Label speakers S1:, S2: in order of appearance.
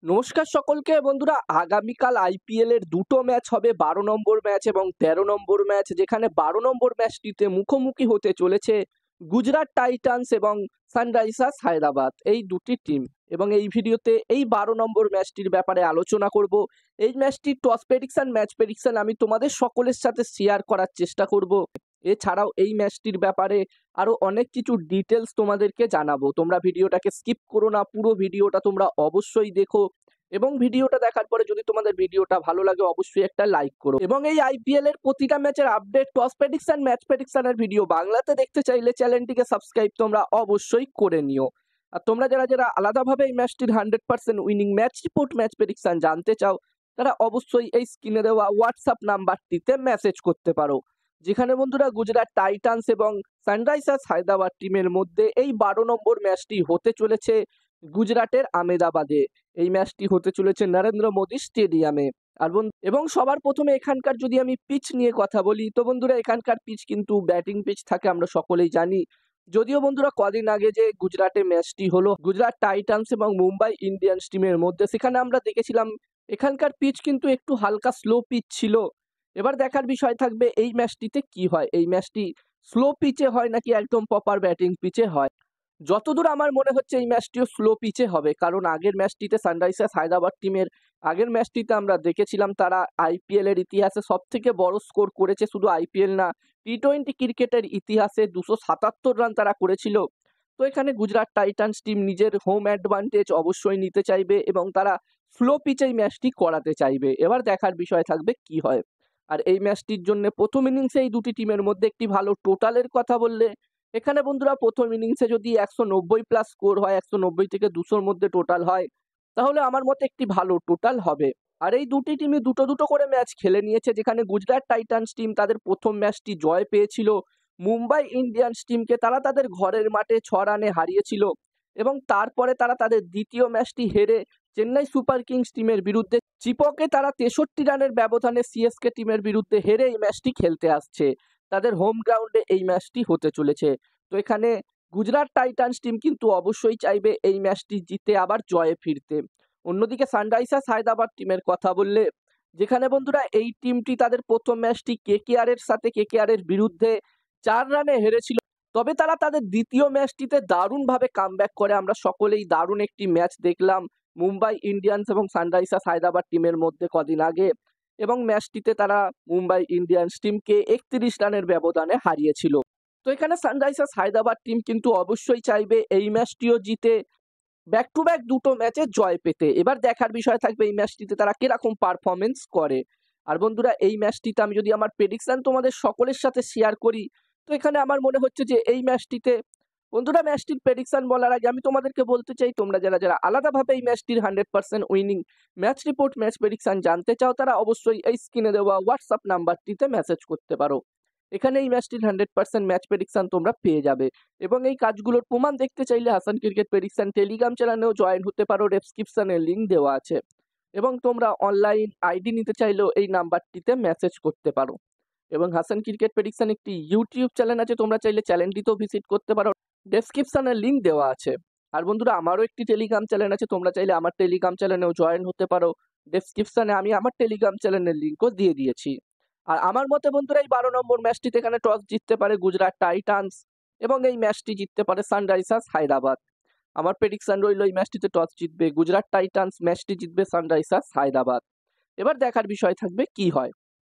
S1: নমস্কার সকলকে বন্ধুরা, আগামীকাল আইপিএল এর দুটো ম্যাচ হবে, 12 নম্বর ম্যাচ এবং 13 নম্বর ম্যাচ। যেখানে 12 নম্বর ম্যাচটিতে মুখোমুখি হতে চলেছে গুজরাট টাইটান্স এবং সানরাইজার্স হায়দ্রাবাদ, এই দুটি টিম। এবং এই ভিডিওতে এই 12 নম্বর ম্যাচটির ব্যাপারে আলোচনা করব। এই ম্যাচটির টস প্রেডিকশন, ম্যাচ প্রেডিকশন আমি তোমাদের সকলের সাথে শেয়ার করার চেষ্টা করব। এছাড়াও এই ম্যাচটির ব্যাপারে আরো অনেক কিছু ডিটেলস তোমাদেরকে জানাবো। তোমরা ভিডিওটাকে স্কিপ করো না, পুরো ভিডিওটা তোমরা অবশ্যই দেখো। এবং ভিডিওটা দেখার পরে যদি তোমাদের ভিডিওটা ভালো লাগে অবশ্যই একটা লাইক করো। এবং এই আইপিএল এর প্রতিটা ম্যাচের আপডেট, টস প্রেডিকশন, ম্যাচ প্রেডিকশনের ভিডিও বাংলাতে দেখতে চাইলে চ্যানেলটিকে সাবস্ক্রাইব তোমরা অবশ্যই করে নিও। আর তোমরা যারা যারা আলাদাভাবে এই ম্যাচটির 100% winning match report, match prediction জানতে চাও, তারা অবশ্যই এই স্ক্রিনে দেওয়া হোয়াটসঅ্যাপ নাম্বারটিতে মেসেজ করতে পারো। যেখানে বন্ধুরা গুজরাট টাইটান্স এবং সানরাইজার্স হায়দ্রাবাদ টিমের মধ্যে এই 12 নম্বর ম্যাচটি হতে চলেছে গুজরাটের আহমেদাবাদে। এই ম্যাচটি হতে চলেছে নরেন্দ্র মোদী স্টেডিয়ামে। এবং সবার প্রথমে এখানকার যদি আমি পিচ নিয়ে কথা বলি, তো বন্ধুরা এখানকার পিচ কিন্তু ব্যাটিং পিচ থাকে, আমরা সকলেই জানি। যদিও বন্ধুরা কদিন আগে যে গুজরাটে ম্যাচটি হলো গুজরাট টাইটান্স এবং মুম্বাই ইন্ডিয়ান্স টিমের মধ্যে, সেখানে আমরা দেখেছিলাম এখানকার পিচ কিন্তু একটু হালকা স্লো পিচ ছিল। এবার দেখার বিষয় থাকবে এই ম্যাচটিতে কি হয়, এই ম্যাচটি স্লো পিচে হয় নাকি একদম প্রপার ব্যাটিং পিচে হয়। যতদূর আমার মনে হচ্ছে এই ম্যাচটিও স্লো পিচে হবে, কারণ আগের ম্যাচটিতে সানরাইজার্স হায়দ্রাবাদ টিমের আগের ম্যাচটিতে আমরা দেখেছিলাম তারা আইপিএল এর ইতিহাসে সব থেকে বড় স্কোর করেছে। শুধু আইপিএল না, টি-20 ক্রিকেটের ইতিহাসে 277 রান তারা করেছিল। তো এখানে গুজরাট টাইটান্স টিম নিজের হোম অ্যাডভান্টেজ অবশ্যই নিতে চাইবে এবং তারা স্লো পিচেই ম্যাচটি করাতে চাইবে। এবার দেখার বিষয় থাকবে কি হয়। আর এই ম্যাচটির জন্য প্রথম ইনিংসে এই দুটি টিমের মধ্যে একটি ভালো টোটালের কথা বললে, এখানে বন্ধুরা প্রথম ইনিংসে যদি 190+ স্কোর হয়, 190 থেকে 200-র মধ্যে টোটাল হয়, তাহলে আমার মতে একটি ভালো টোটাল হবে। আর এই দুটি টিমই দুটো দুটো করে ম্যাচ খেলে নিয়েছে। যেখানে গুজরাট টাইটান্স টিম তাদের প্রথম ম্যাচটি জয় পেয়েছিল মুম্বাই ইন্ডিয়ান্স টিমকে, তারা তাদের ঘরের মাঠে 6 রানে হারিয়েছিল। এবং তারপরে তারা তাদের দ্বিতীয় ম্যাচটি হেরে চেন্নাই সুপার কিংস টিমের বিরুদ্ধে চিপকে তারা 63 রানের ব্যবধানে সিএসকে টিমের বিরুদ্ধে হেরে এই ম্যাচটি খেলতে আসছে। তাদের হোম গ্রাউন্ডে এই ম্যাচটি হতে চলেছে। তো এখানে গুজরাট টাইটান্স টিম কিন্তু অবশ্যই চাইবে এই ম্যাচটি জিতে আবার জয়ে ফিরতে। অন্যদিকে সানরাইজার্স হায়দ্রাবাদ টিমের কথা বললে, যেখানে বন্ধুরা এই টিমটি তাদের প্রথম ম্যাচটি কেকেআর এর সাথে কেকেআর এর বিরুদ্ধে 4 রানে হেরেছিল, তবে তারা তাদের দ্বিতীয় ম্যাচটিতে দারুণভাবে কামব্যাক করে। আমরা সকলেই দারুণ একটি ম্যাচ দেখলাম মুম্বাই ইন্ডিয়ান্স এবং সানরাইজার্স হায়দ্রাবাদ টিমের মধ্যে কদিন আগে। এবং ম্যাচটিতে তারা মুম্বাই ইন্ডিয়ান্স টিমকে 31 রানের ব্যবধানে হারিয়েছিল। তো এখানে সানরাইজার্স হায়দ্রাবাদ টিম কিন্তু অবশ্যই চাইবে এই ম্যাচটিও জিতে ব্যাক টু ব্যাক দুটো ম্যাচে জয় পেতে। এবার দেখার বিষয় থাকবে এই ম্যাচটিতে তারা কিরকম পারফরমেন্স করে। আর বন্ধুরা এই ম্যাচটিতে আমি যদি আমার প্রেডিকশন তোমাদের সকলের সাথে শেয়ার করি, তো এখানে আমার মনে হচ্ছে যে এই ম্যাচটিতে বন্ধুরা, ম্যাচটির প্রেডিকশন বলার আগে আমি তোমাদেরকে বলতে চাই, তোমরা যারা যারা আলাদাভাবে এই ম্যাচটির 100% winning match report, match prediction জানতে চাও, তারা অবশ্যই এই স্ক্রিনে দেওয়া হোয়াটসঅ্যাপ নাম্বারটিতে মেসেজ করতে পারো। এখানে এই ম্যাচটির 100% ম্যাচ প্রেডিকশন তোমরা পেয়ে যাবে। এবং এই কাজগুলোর প্রমাণ দেখতে চাইলে হাসান ক্রিকেট প্রেডিকশন টেলিগ্রাম চ্যানেলেও জয়েন হতে পারো, ডেসক্রিপশনে লিঙ্ক দেওয়া আছে। এবং তোমরা অনলাইন আইডি নিতে চাইলেও এই নাম্বারটিতে মেসেজ করতে পারো। এবং হাসান ক্রিকেট প্রেডিকশন একটি ইউটিউব চ্যানেল আছে, তোমরা চাইলে চ্যানেলটিতেও ভিজিট করতে পারো, ডেসক্রিপশনে লিঙ্ক দেওয়া আছে। আর বন্ধুরা আমারও একটি টেলিগ্রাম চ্যানেল আছে, তোমরা চাইলে আমার টেলিগ্রাম চ্যানেলেও জয়েন হতে পারো, ডেসক্রিপশনে আমি আমার টেলিগ্রাম চ্যানেলের লিঙ্কও দিয়ে দিয়েছি। আর আমার মতে বন্ধুরা এই 12 নম্বর ম্যাচটিতে এখানে টস জিততে পারে গুজরাট টাইটান্স এবং এই ম্যাচটি জিততে পারে সানরাইজার্স হায়দ্রাবাদ। আমার প্রেডিকশন রইল এই ম্যাচটিতে টস জিতবে গুজরাট টাইটান্স, ম্যাচটি জিতবে সানরাইজার্স হায়দ্রাবাদ। এবার দেখার বিষয় থাকবে কি হয়।